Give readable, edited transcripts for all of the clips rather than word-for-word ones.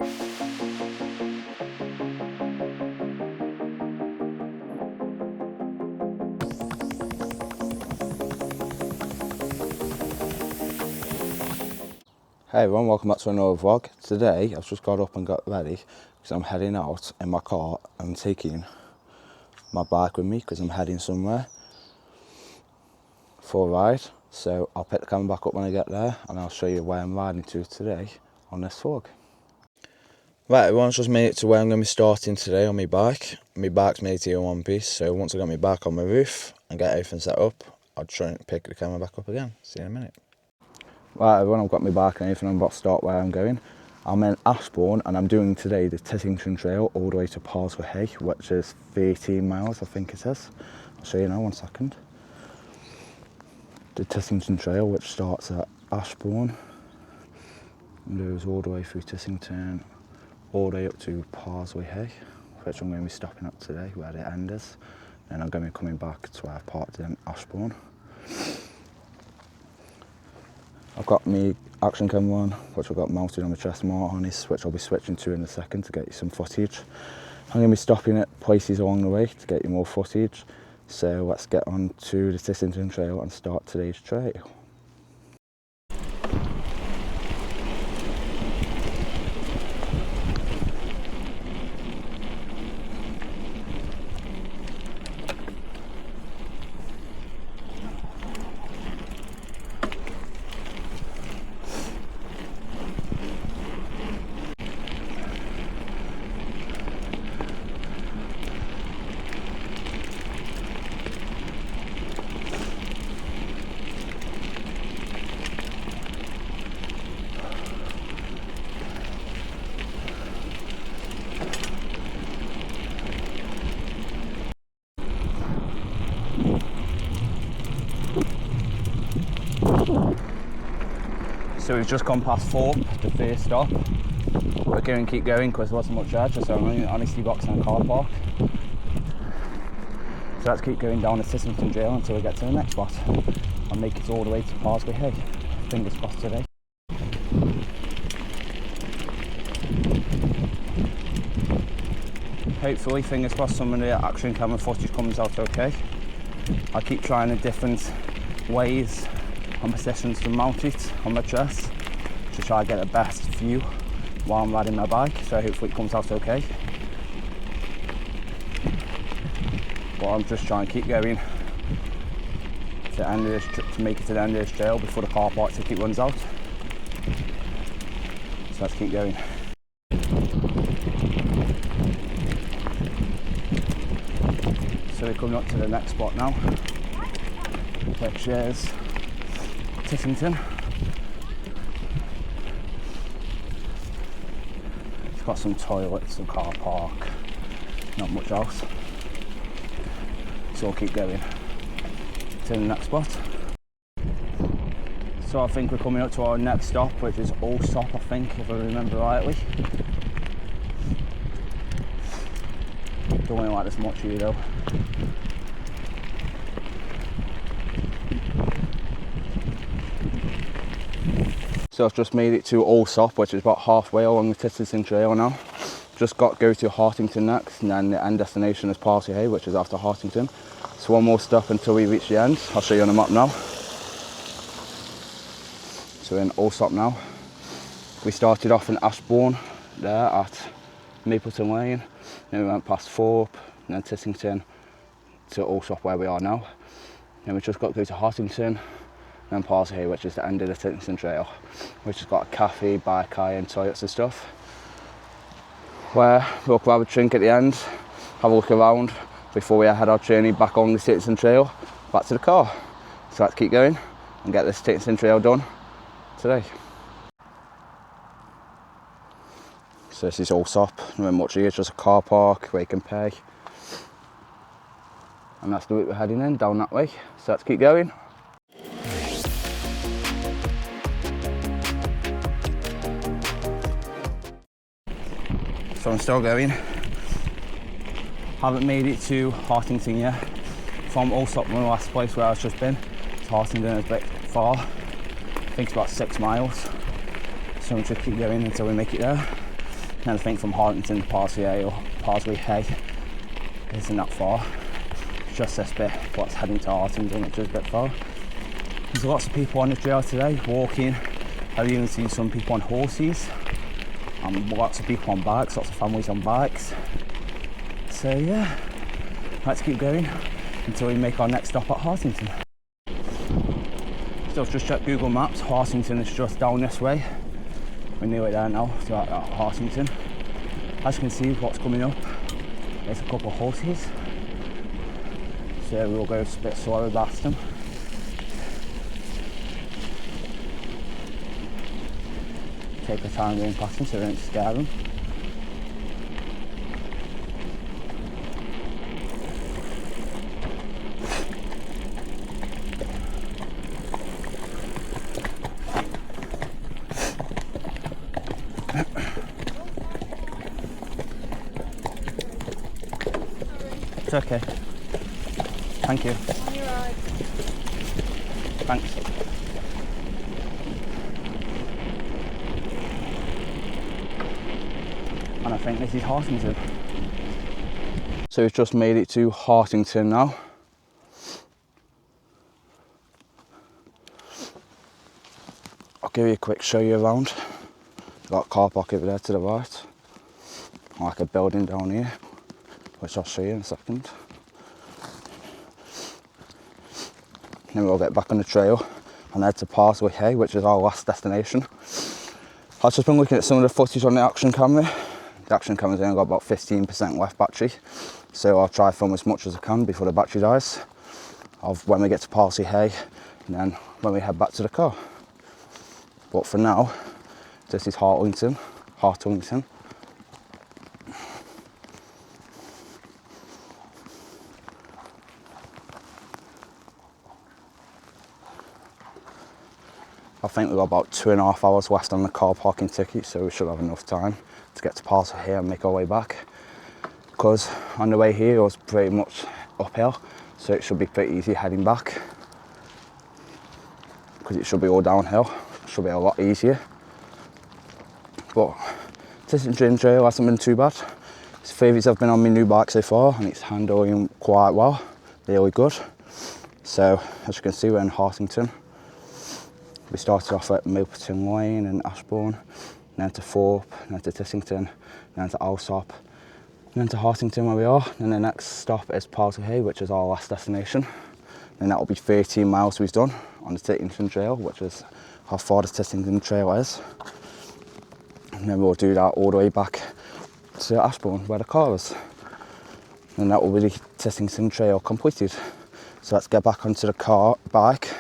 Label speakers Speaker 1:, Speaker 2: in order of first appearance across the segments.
Speaker 1: Hey everyone, welcome back to another vlog. Today I've just got up and got ready because I'm heading out in my car. I'm taking my bike with me because I'm heading somewhere for a ride. So I'll pick the camera back up when I get there and I'll show you where I'm riding to today on this vlog. Right, everyone's just made it to where I'm going to be starting today on my bike. My bike's made here in one piece, so once I got my bike on my roof and get everything set up, I'll try and pick the camera back up again. See you in a minute. Right everyone, I've got my bike and everything. I'm about to start where I'm going. I'm in Ashbourne and I'm doing today the Tissington Trail all the way to Hay, which is 13 miles I think it is. I'll show you now, 1 second. The Tissington Trail, which starts at Ashbourne and goes all the way through Tissington, all the way up to Hay, which I'm going to be stopping at today where the end is. And I'm going to be coming back to where I parked in Ashbourne. I've got my action camera on, which I've got mounted on my chest mount harness, which I'll be switching to in a second to get you some footage. I'm going to be stopping at places along the way to get you more footage. So let's get on to the Tissington Trail and start today's trail. So we've just gone past Thorpe, the first stop. We're going to keep going because there wasn't much edge, so I'm only honestly boxing a car park. So let's keep going down the Tissington Trail until we get to the next spot and make it all the way to Hay. Fingers crossed today. Hopefully, fingers crossed, some of the action camera footage comes out okay. I keep trying the different ways and positions to mount it on my chest to try to get the best view while I'm riding my bike, so hopefully it comes out okay. But I'm just trying to keep going to the end of this, to make it to the end of this trail before the car park ticket runs out. So let's keep going. So we're coming up to the next spot now, which is Tissington. It's got some toilets, some car park, not much else. So I'll keep going to the next spot. So I think we're coming up to our next stop, which is Allsop, I think, if I remember rightly. Don't really like this much here though. So I've just made it to Allsop, which is about halfway along the Tissington Trail now. Just got to go to Hartington next, and then the end destination is Hay, which is after Hartington. So one more stop until we reach the end. I'll show you on the map now. So we're in Allsop now. We started off in Ashbourne, there at Mapleton Lane. Then we went past Thorpe, and then Tissington to Allsop where we are now. Then we just got to go to Hartington, and then Hay, which is the end of the Tissington Trail, which has got a cafe, bike hire, toilets and stuff. Where we'll grab a drink at the end, have a look around before we head our journey back on the Tissington Trail, back to the car. So let's keep going and get this Tissington Trail done today. So this is Allsop, not much here, just a car park where you can pay. And that's the route we're heading in, down that way. So let's keep going. So I'm still going. Haven't made it to Hartington yet. From Allsop, the last place where I've just been, to Hartington is a bit far. I think it's about 6 miles. So I'm just keep going until we make it there. And I think from Hartington to Parsley Hay or Parsley Hay isn't that far. It's just this bit what's heading to Hartington, which is a bit far. There's lots of people on the trail today walking. I've even seen some people on horses and lots of people on bikes, lots of families on bikes. So yeah, let's keep going until we make our next stop at Hartington. So I've just checked Google Maps. Hartington is just down this way. We're nearly there now, so at Hartington. As you can see, what's coming up, there's a couple of horses. So we'll go a bit slower past them. Take our time going past them so we don't scare them. It's okay. Thank you. On your ride. Thanks. And I think this is Hartington. So we've just made it to Hartington now. I'll give you a quick show you around. Got a car park over there to the right. Like a building down here, which I'll show you in a second. Then we'll get back on the trail and head to Parsley Hay, which is our last destination. I've just been looking at some of the footage on the action camera. The action camera's only got about 15% left battery, so I'll try to film as much as I can before the battery dies, of when we get to Parsley Hay and then when we head back to the car. But for now, this is Hartington. I think we've got about 2.5 hours left on the car parking ticket, so we should have enough time to get to Parsley Hay and make our way back. Because on the way here it was pretty much uphill, so it should be pretty easy heading back. Because it should be all downhill, it should be a lot easier. But Tissington Trail hasn't been too bad. It's the favourites I've been on my new bike so far, and it's handling quite well, really good. So as you can see, we're in Hartington. We started off at Mapleton Lane and Ashbourne, then to Thorpe, then to Tissington, then to Alsop, then to Hartington where we are. And the next stop is Parsley Hay, which is our last destination. And that will be 13 miles we've done on the Tissington Trail, which is how far the Tissington Trail is. And then we'll do that all the way back to Ashbourne where the car is. And that will be the Tissington Trail completed. So let's get back onto the bike.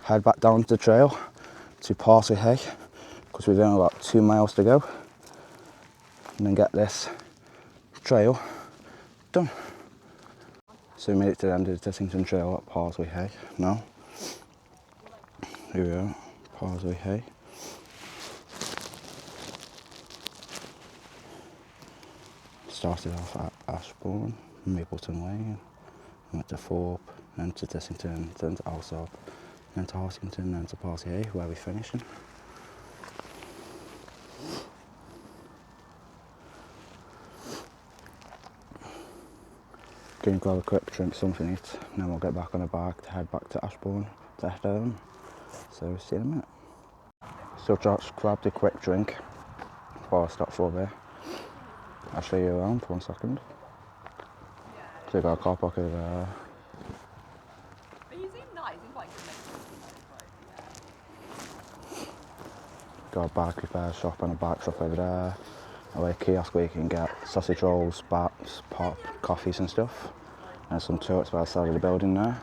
Speaker 1: Head back down the trail to Parsley Hay, because we've only got 2 miles to go, and then get this trail done. So we made it to the end of the Tissington Trail at Parsley Hay now. Here we are, Parsley Hay. Started off at Ashbourne, Mapleton Lane, went to Thorpe, then to Tissington, then to Alsop, then to Hartington, then to Parsley Hay, where we're finishing. Going to grab a quick drink, something to eat, and then we'll get back on the bike to head back to Ashbourne to head home. So see you in a minute. So just grabbed a quick drink before I stop for there. I'll show you around for 1 second. So we've got a car park over there. Got a bike repair shop and a bike shop over there. A kiosk where you can get sausage rolls, bats, pop, coffees and stuff. And some totes by the side of the building there.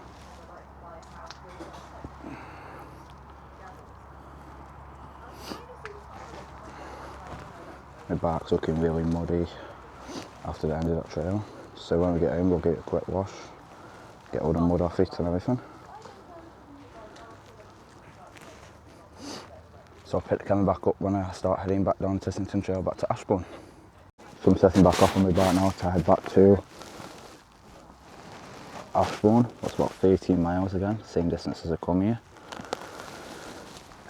Speaker 1: The bike's looking really muddy after the end of that trail. So when we get home we'll get a quick wash, get all the mud off it and everything. So I'll pick the camera back up when I start heading back down the Tissington Trail back to Ashbourne. So I'm setting back off on my bike now to head back to Ashbourne. That's about 13 miles again, same distance as I come here.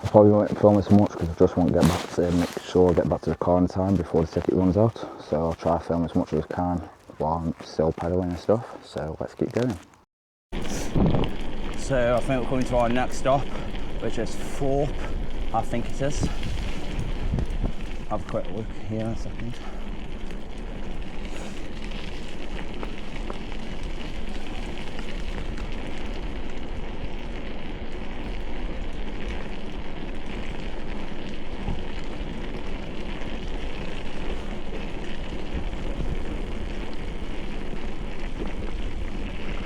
Speaker 1: I probably won't film as much because I just want to get back to make sure I get back to the car in time before the ticket runs out. So I'll try to film as much as I can while I'm still pedalling and stuff. So let's keep going. So I think we're coming to our next stop, which is Thorpe, I think it is. Have a quick look here in a second.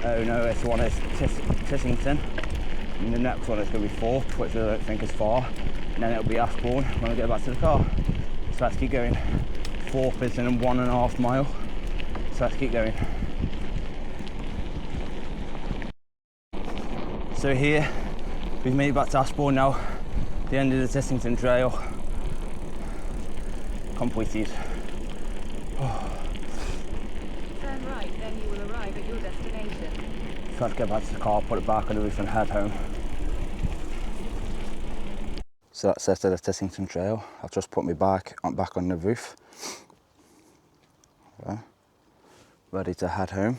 Speaker 1: Oh no, this one is Tissington, and the next one is going to be Thorpe, which I don't think is far, and then it'll be Ashbourne when I get back to the car. So let's keep going. Thorpe is in 1.5 miles, so let's keep going. So here, we've made it back to Ashbourne now, the end of the Tissington Trail, completed.
Speaker 2: Turn right, then you will arrive at your destination.
Speaker 1: So let's get back to the car, put it back on the roof and head home. So that's it to the Tissington Trail. I've just put my bike back on the roof. Okay. Ready to head home.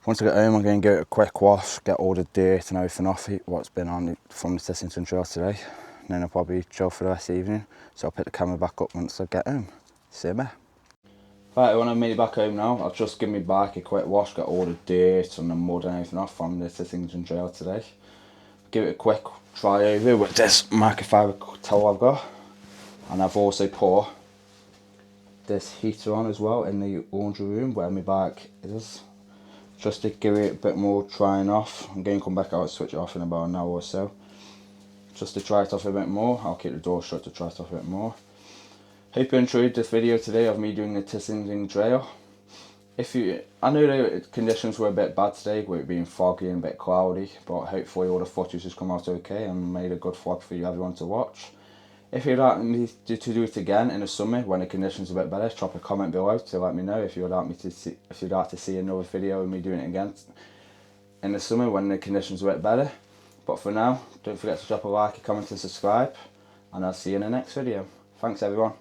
Speaker 1: Once I get home, I'm going to give it a quick wash, get all the dirt and everything off it, what's been on it from the Tissington Trail today. And then I'll probably chill for the rest of the evening. So I'll pick the camera back up once I get home. See you there. Right, when I've made it back home now, I'll just give my bike a quick wash, get all the dirt and the mud and everything off from the Tissington Trail today. Give it a quick try over with this microfiber towel I've got. And I've also put this heater on as well in the laundry room where my bike is. Just to give it a bit more trying off. I'm going to come back out and switch it off in about an hour or so. Just to try it off a bit more. I'll keep the door shut to try it off a bit more. Hope you enjoyed this video today of me doing the Tissington Trail. I know the conditions were a bit bad today with it being foggy and a bit cloudy, but hopefully all the footage has come out okay and made a good vlog for you everyone to watch. If you'd like me to do it again in the summer when the conditions are a bit better, drop a comment below to let me know if you'd like to see another video of me doing it again in the summer when the conditions are a bit better. But for now, don't forget to drop a like, a comment and subscribe, and I'll see you in the next video. Thanks everyone.